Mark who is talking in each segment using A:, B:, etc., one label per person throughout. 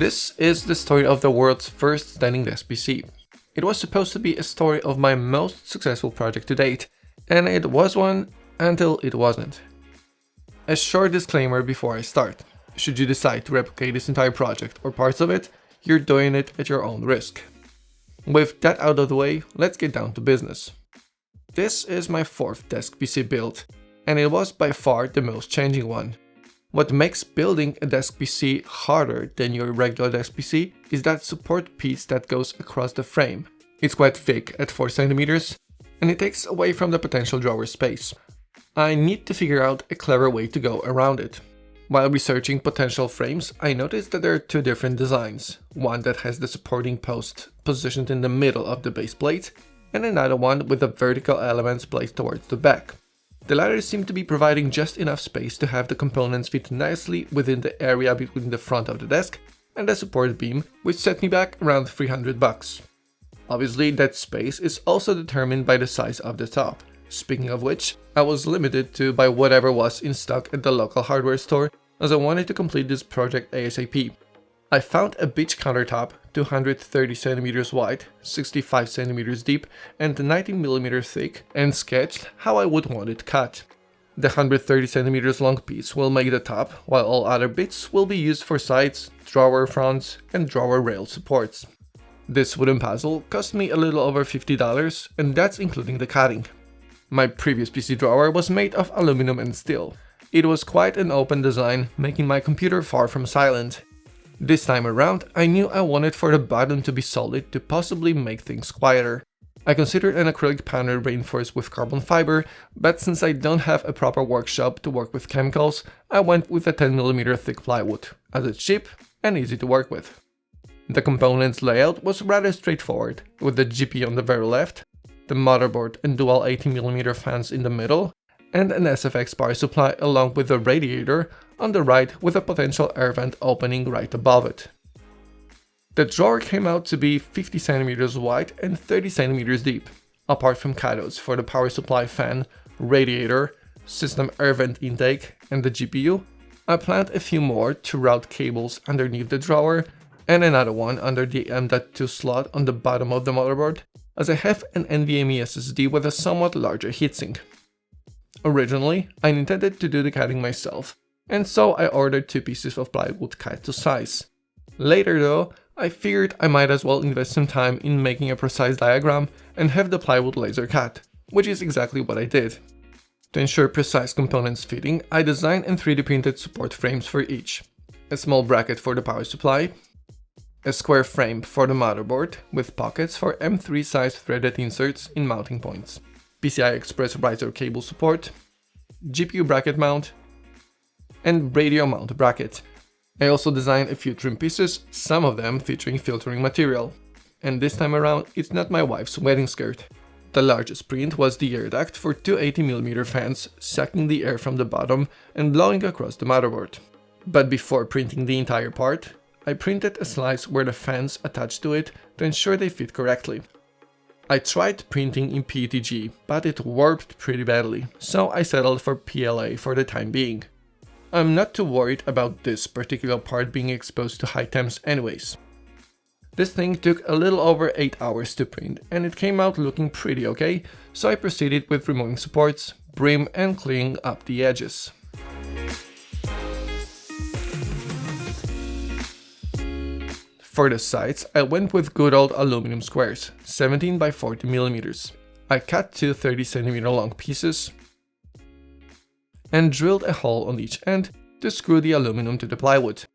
A: This is the story of the world's first standing desk PC. It was supposed to be a story of my most successful project to date, and it was one until it wasn't. A short disclaimer before I start. Should you decide to replicate this entire project or parts of it, you're doing it at your own risk. With that out of the way, let's get down to business. This is my fourth desk PC build, and it was by far the most challenging one. What makes building a desk PC harder than your regular desk PC is that support piece that goes across the frame. It's quite thick at 4 cm, and it takes away from the potential drawer space. I need to figure out a clever way to go around it. While researching potential frames, I noticed that there are two different designs, one that has the supporting post positioned in the middle of the base plate, and another one with the vertical elements placed towards the back. The latter seem to be providing just enough space to have the components fit nicely within the area between the front of the desk and the support beam, which set me back around $300. Obviously, that space is also determined by the size of the top. Speaking of which, I was limited to by whatever was in stock at the local hardware store, as I wanted to complete this project ASAP. I found a beach countertop, 230 cm wide, 65 cm deep, and 19 mm thick, and sketched how I would want it cut. The 130 cm long piece will make the top, while all other bits will be used for sides, drawer fronts, and drawer rail supports. This wooden puzzle cost me a little over $50, and that's including the cutting. My previous PC drawer was made of aluminum and steel. It was quite an open design, making my computer far from silent. This time around, I knew I wanted for the bottom to be solid to possibly make things quieter. I considered an acrylic panel reinforced with carbon fiber, but since I don't have a proper workshop to work with chemicals, I went with a 10 mm thick plywood, as it's cheap and easy to work with. The components layout was rather straightforward, with the GPU on the very left, the motherboard and dual 18 mm fans in the middle, and an SFX power supply along with a radiator on the right with a potential air vent opening right above it. The drawer came out to be 50 cm wide and 30 cm deep. Apart from cathodes for the power supply fan, radiator, system air vent intake, and the GPU, I planned a few more to route cables underneath the drawer and another one under the M.2 slot on the bottom of the motherboard, as I have an NVMe SSD with a somewhat larger heatsink. Originally, I intended to do the cutting myself, and so I ordered 2 pieces of plywood cut to size. Later though, I figured I might as well invest some time in making a precise diagram and have the plywood laser cut, which is exactly what I did. To ensure precise components fitting, I designed and 3D printed support frames for each. A small bracket for the power supply, a square frame for the motherboard with pockets for M3 size threaded inserts in mounting points, PCI Express riser cable support, GPU bracket mount, and radio mount bracket. I also designed a few trim pieces, some of them featuring filtering material. And this time around, it's not my wife's wedding skirt. The largest print was the air duct for two 80 mm fans, sucking the air from the bottom and blowing across the motherboard. But before printing the entire part, I printed a slice where the fans attach to it to ensure they fit correctly. I tried printing in PETG, but it warped pretty badly, so I settled for PLA for the time being. I'm not too worried about this particular part being exposed to high temps anyways. This thing took a little over 8 hours to print, and it came out looking pretty okay, so I proceeded with removing supports, brim, and cleaning up the edges. For the sides, I went with good old aluminum squares, 17 by 40 mm. I cut 2 30 cm long pieces and drilled a hole on each end to screw the aluminum to the plywood.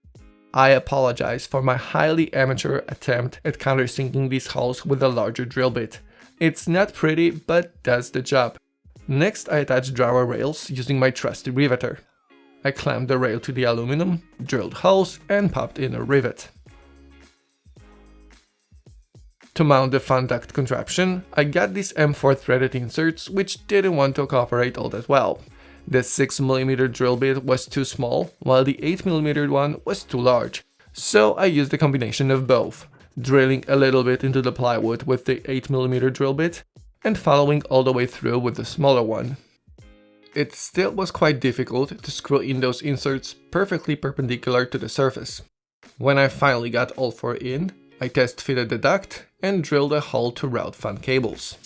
A: I apologize for my highly amateur attempt at countersinking these holes with a larger drill bit. It's not pretty, but does the job. Next, I attached drawer rails using my trusty riveter. I clamped the rail to the aluminum, drilled holes, and popped in a rivet. To mount the fan duct contraption, I got these M4 threaded inserts, which didn't want to cooperate all that well. The 6 mm drill bit was too small, while the 8 mm one was too large, so I used a combination of both, drilling a little bit into the plywood with the 8 mm drill bit, and following all the way through with the smaller one. It still was quite difficult to screw in those inserts perfectly perpendicular to the surface. When I finally got all four in, I test fitted the duct and drilled a hole to route fan cables.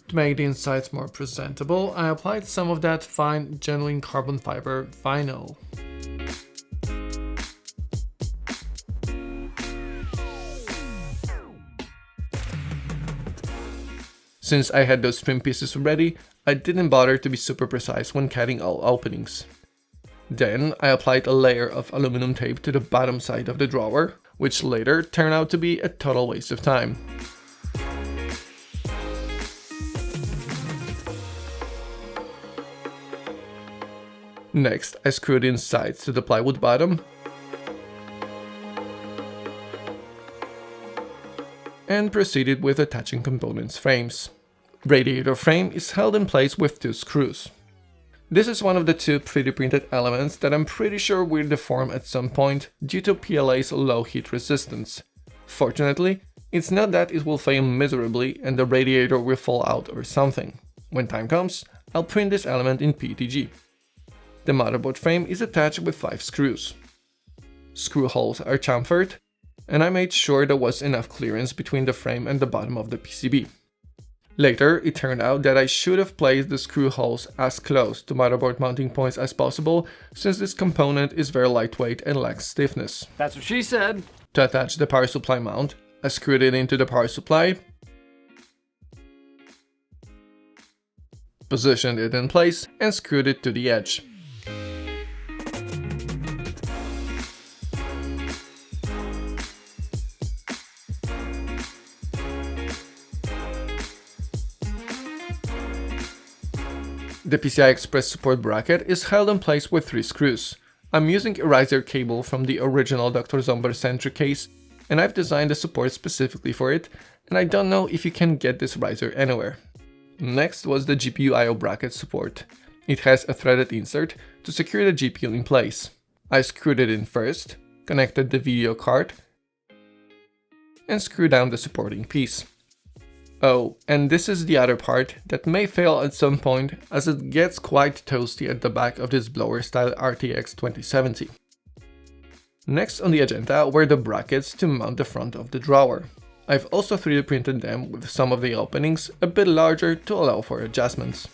A: To make the insides more presentable, I applied some of that fine, genuine carbon fiber vinyl. Since I had those trim pieces ready, I didn't bother to be super precise when cutting all openings. Then I applied a layer of aluminum tape to the bottom side of the drawer, which later turned out to be a total waste of time. Next, I screwed in sides to the plywood bottom and proceeded with attaching components frames. Radiator frame is held in place with 2 screws. This is one of the 2 3D printed elements that I'm pretty sure will deform at some point due to PLA's low heat resistance. Fortunately, it's not that it will fail miserably and the radiator will fall out or something. When time comes, I'll print this element in PETG. The motherboard frame is attached with 5 screws. Screw holes are chamfered, and I made sure there was enough clearance between the frame and the bottom of the PCB. Later, it turned out that I should have placed the screw holes as close to motherboard mounting points as possible, since this component is very lightweight and lacks stiffness.
B: That's what she said.
A: To attach the power supply mount, I screwed it into the power supply, positioned it in place, and screwed it to the edge. The PCI Express support bracket is held in place with 3 screws. I'm using a riser cable from the original Dr. Zomber Sentry case, and I've designed the support specifically for it, and I don't know if you can get this riser anywhere. Next was the GPU I/O bracket support. It has a threaded insert to secure the GPU in place. I screwed it in first, connected the video card, and screwed down the supporting piece. Oh, and this is the other part that may fail at some point, as it gets quite toasty at the back of this blower style RTX 2070. Next on the agenda were the brackets to mount the front of the drawer. I've also 3D printed them with some of the openings a bit larger to allow for adjustments.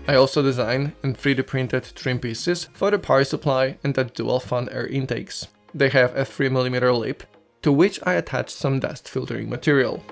A: I also designed and 3D printed trim pieces for the power supply and the dual fan air intakes. They have a 3mm lip, to which I attached some dust filtering material.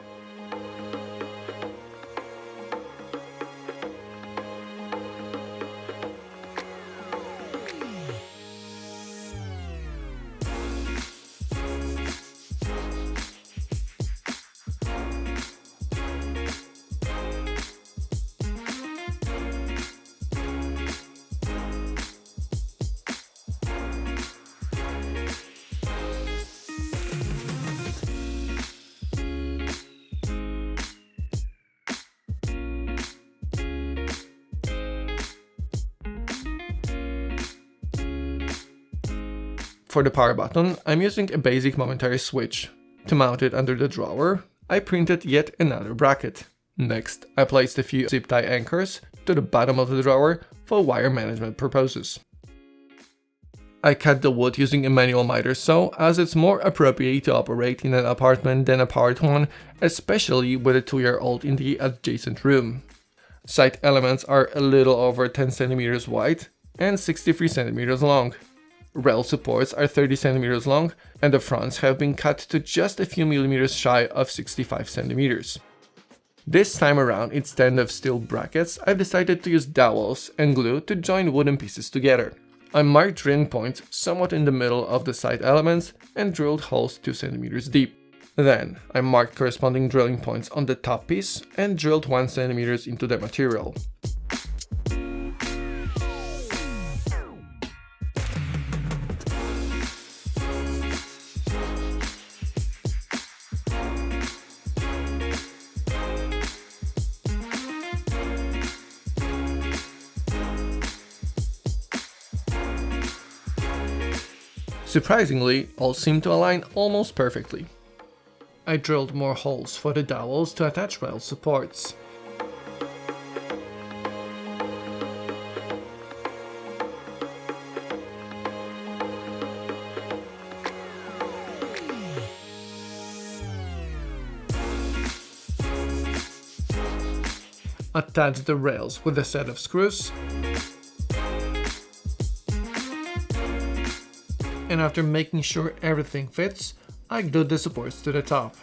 A: For the power button, I'm using a basic momentary switch. To mount it under the drawer, I printed yet another bracket. Next, I placed a few zip tie anchors to the bottom of the drawer for wire management purposes. I cut the wood using a manual miter saw, as it's more appropriate to operate in an apartment than a powered one, especially with a 2-year-old in the adjacent room. Side elements are a little over 10 cm wide and 63 cm long. Rail supports are 30 cm long, and the fronts have been cut to just a few millimeters shy of 65 cm. This time around, instead of steel brackets, I've decided to use dowels and glue to join wooden pieces together. I marked drilling points somewhat in the middle of the side elements and drilled holes 2 cm deep. Then, I marked corresponding drilling points on the top piece and drilled 1 cm into the material. Surprisingly, all seemed to align almost perfectly. I drilled more holes for the dowels to attach rail supports. Attach the rails with a set of screws, and after making sure everything fits, I glued the supports to the top.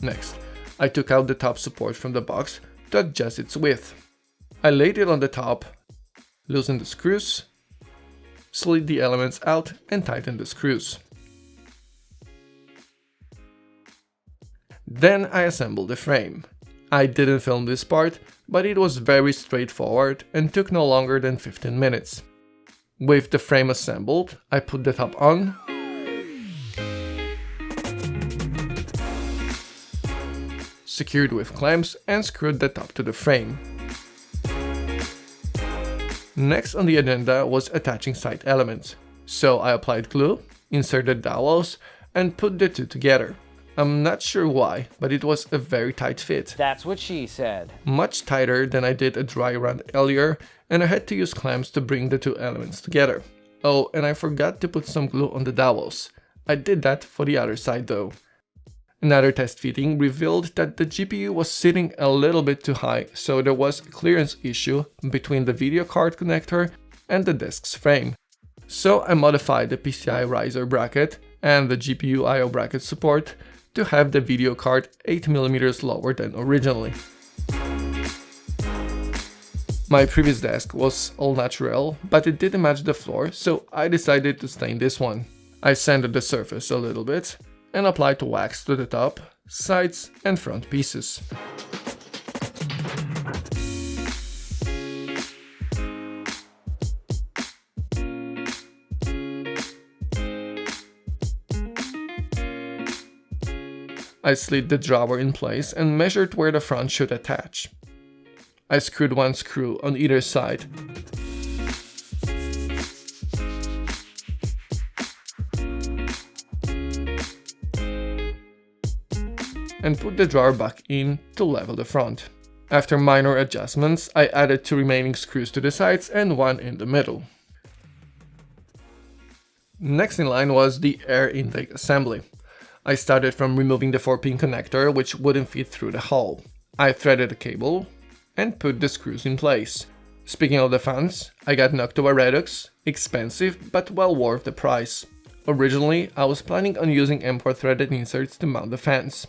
A: Next, I took out the top support from the box to adjust its width. I laid it on the top, loosened the screws, slid the elements out and tightened the screws. Then I assembled the frame. I didn't film this part, but it was very straightforward and took no longer than 15 minutes. With the frame assembled, I put the top on, secured with clamps and screwed the top to the frame. Next on the agenda was attaching side elements, so I applied glue, inserted dowels, and put the two together. I'm not sure why, but it was a very tight fit.
B: That's what she said.
A: Much tighter than I did a dry run earlier, and I had to use clamps to bring the two elements together. Oh, and I forgot to put some glue on the dowels. I did that for the other side though. Another test fitting revealed that the GPU was sitting a little bit too high, so there was a clearance issue between the video card connector and the desk's frame. So I modified the PCI riser bracket and the GPU I/O bracket support to have the video card 8mm lower than originally. My previous desk was all natural, but it didn't match the floor, so I decided to stain this one. I sanded the surface a little bit and applied wax to the top, sides and front pieces. I slid the drawer in place and measured where the front should attach. I screwed one screw on either side. And put the drawer back in to level the front. After minor adjustments, I added 2 remaining screws to the sides and 1 in the middle. Next in line was the air intake assembly. I started from removing the 4-pin connector, which wouldn't fit through the hole. I threaded the cable and put the screws in place. Speaking of the fans, I got Noctua Redux, expensive but well worth the price. Originally, I was planning on using M4 threaded inserts to mount the fans.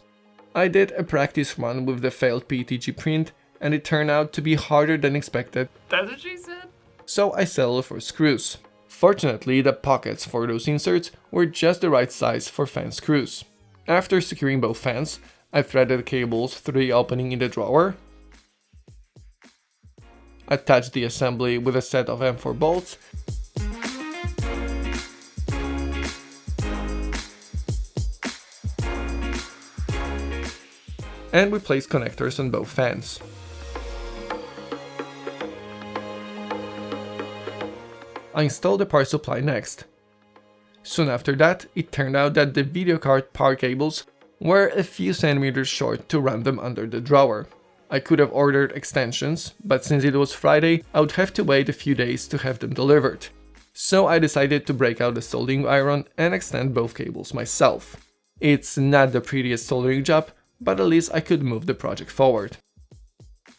A: I did a practice run with the failed PETG print and it turned out to be harder than expected.
B: That's what she said?
A: So I settled for screws. Fortunately, the pockets for those inserts were just the right size for fan screws. After securing both fans, I threaded the cables through the opening in the drawer, attached the assembly with a set of M4 bolts, and we placed connectors on both fans. I installed the power supply next. Soon after that, it turned out that the video card power cables were a few centimeters short to run them under the drawer. I could have ordered extensions, but since it was Friday, I would have to wait a few days to have them delivered. So I decided to break out the soldering iron and extend both cables myself. It's not the prettiest soldering job, but at least I could move the project forward.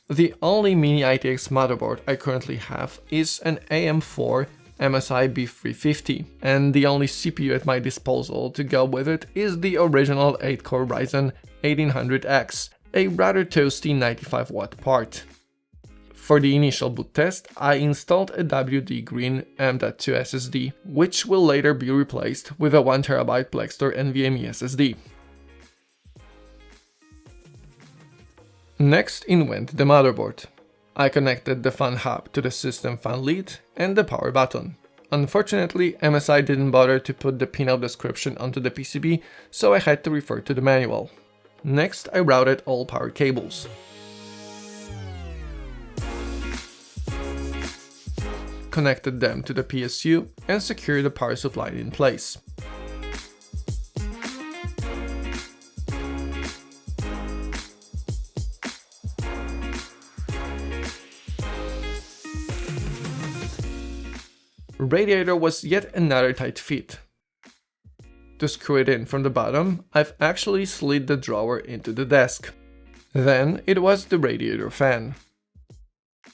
A: The only mini ITX motherboard I currently have is an AM4 MSI B350, and the only CPU at my disposal to go with it is the original 8-core Ryzen 1800X, a rather toasty 95 watt part. For the initial boot test, I installed a WD Green M.2 SSD, which will later be replaced with a 1TB Plextor NVMe SSD. Next in went the motherboard. I connected the fan hub to the system fan lead and the power button. Unfortunately, MSI didn't bother to put the pinout description onto the PCB, so I had to refer to the manual. Next, I routed all power cables. Connected them to the PSU and secured the power supply in place. Radiator was yet another tight fit. To screw it in from the bottom, I've actually slid the drawer into the desk. Then it was the radiator fan.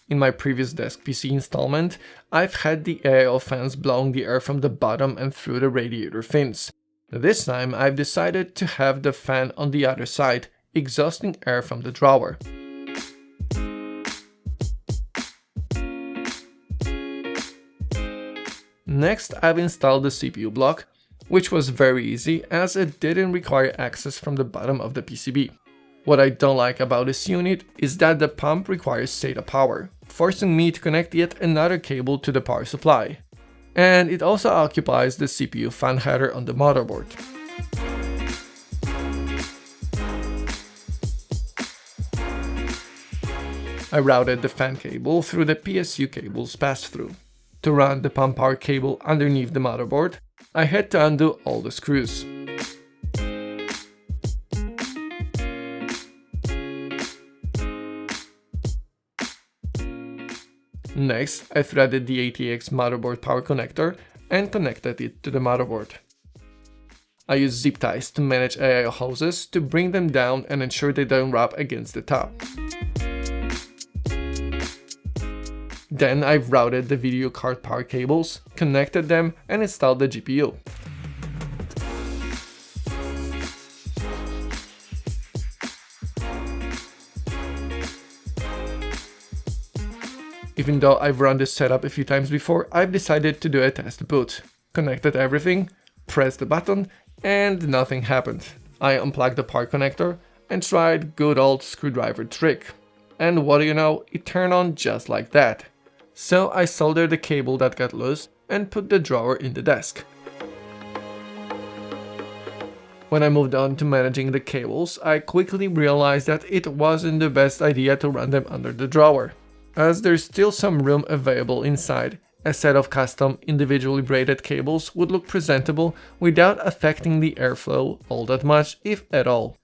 A: In my previous desk PC installment, I've had the AIO fans blowing the air from the bottom and through the radiator fins. This time I've decided to have the fan on the other side, exhausting air from the drawer. Next, I've installed the CPU block, which was very easy as it didn't require access from the bottom of the PCB. What I don't like about this unit is that the pump requires SATA power, forcing me to connect yet another cable to the power supply. And it also occupies the CPU fan header on the motherboard. I routed the fan cable through the PSU cable's pass-through. To run the pump power cable underneath the motherboard, I had to undo all the screws. Next, I threaded the ATX motherboard power connector and connected it to the motherboard. I used zip ties to manage AIO hoses to bring them down and ensure they don't rub against the top. Then I've routed the video card power cables, connected them and installed the GPU. Even though I've run this setup a few times before, I've decided to do a test boot. Connected everything, pressed the button, and nothing happened. I unplugged the power connector and tried good old screwdriver trick. And what do you know, it turned on just like that. So I soldered the cable that got loose and put the drawer in the desk. When I moved on to managing the cables, I quickly realized that it wasn't the best idea to run them under the drawer. As there's still some room available inside, a set of custom individually braided cables would look presentable without affecting the airflow all that much, if at all.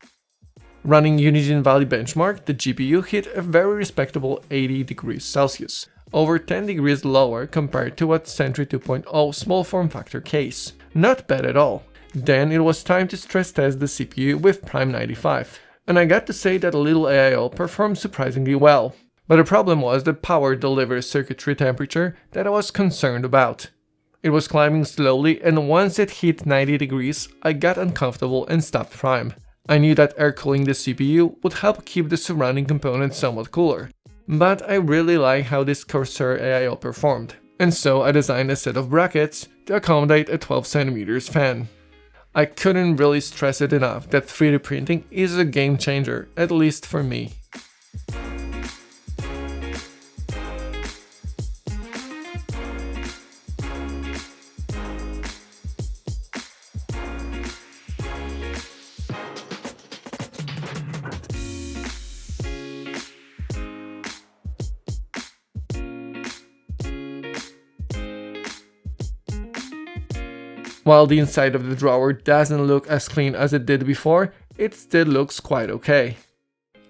A: Running Unigine Valley Benchmark, the GPU hit a very respectable 80 degrees Celsius, over 10 degrees lower compared to what Sentry 2.0 small form factor case. Not bad at all. Then it was time to stress test the CPU with Prime 95, and I got to say that a little AIO performed surprisingly well. But the problem was the power delivery circuitry temperature that I was concerned about. It was climbing slowly, and once it hit 90 degrees, I got uncomfortable and stopped Prime. I knew that air cooling the CPU would help keep the surrounding components somewhat cooler. But I really like how this Corsair AIO performed, and so I designed a set of brackets to accommodate a 12cm fan. I couldn't really stress it enough that 3D printing is a game changer, at least for me. While the inside of the drawer doesn't look as clean as it did before, it still looks quite okay.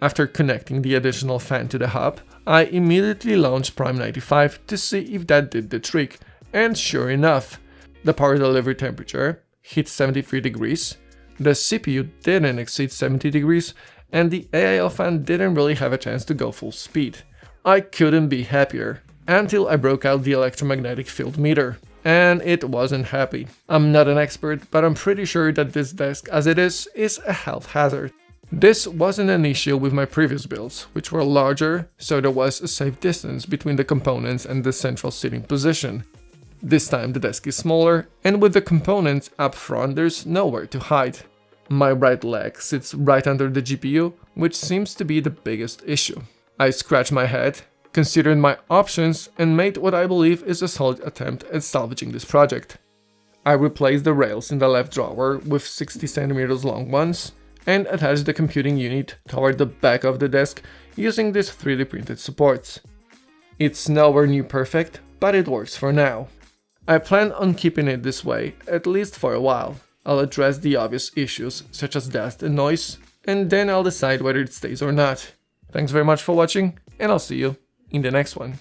A: After connecting the additional fan to the hub, I immediately launched Prime 95 to see if that did the trick, and sure enough, the power delivery temperature hit 73 degrees, the CPU didn't exceed 70 degrees, and the AIO fan didn't really have a chance to go full speed. I couldn't be happier, until I broke out the electromagnetic field meter. And it wasn't happy. I'm not an expert, but I'm pretty sure that this desk as it is a health hazard. This wasn't an issue with my previous builds, which were larger, so there was a safe distance between the components and the central sitting position. This time the desk is smaller, and with the components up front there's nowhere to hide. My right leg sits right under the GPU, which seems to be the biggest issue. I scratched my head, considered my options, and made what I believe is a solid attempt at salvaging this project. I replaced the rails in the left drawer with 60 cm long ones, and attached the computing unit toward the back of the desk using these 3D printed supports. It's nowhere near perfect, but it works for now. I plan on keeping it this way, at least for a while. I'll address the obvious issues, such as dust and noise, and then I'll decide whether it stays or not. Thanks very much for watching, and I'll see you in the next one.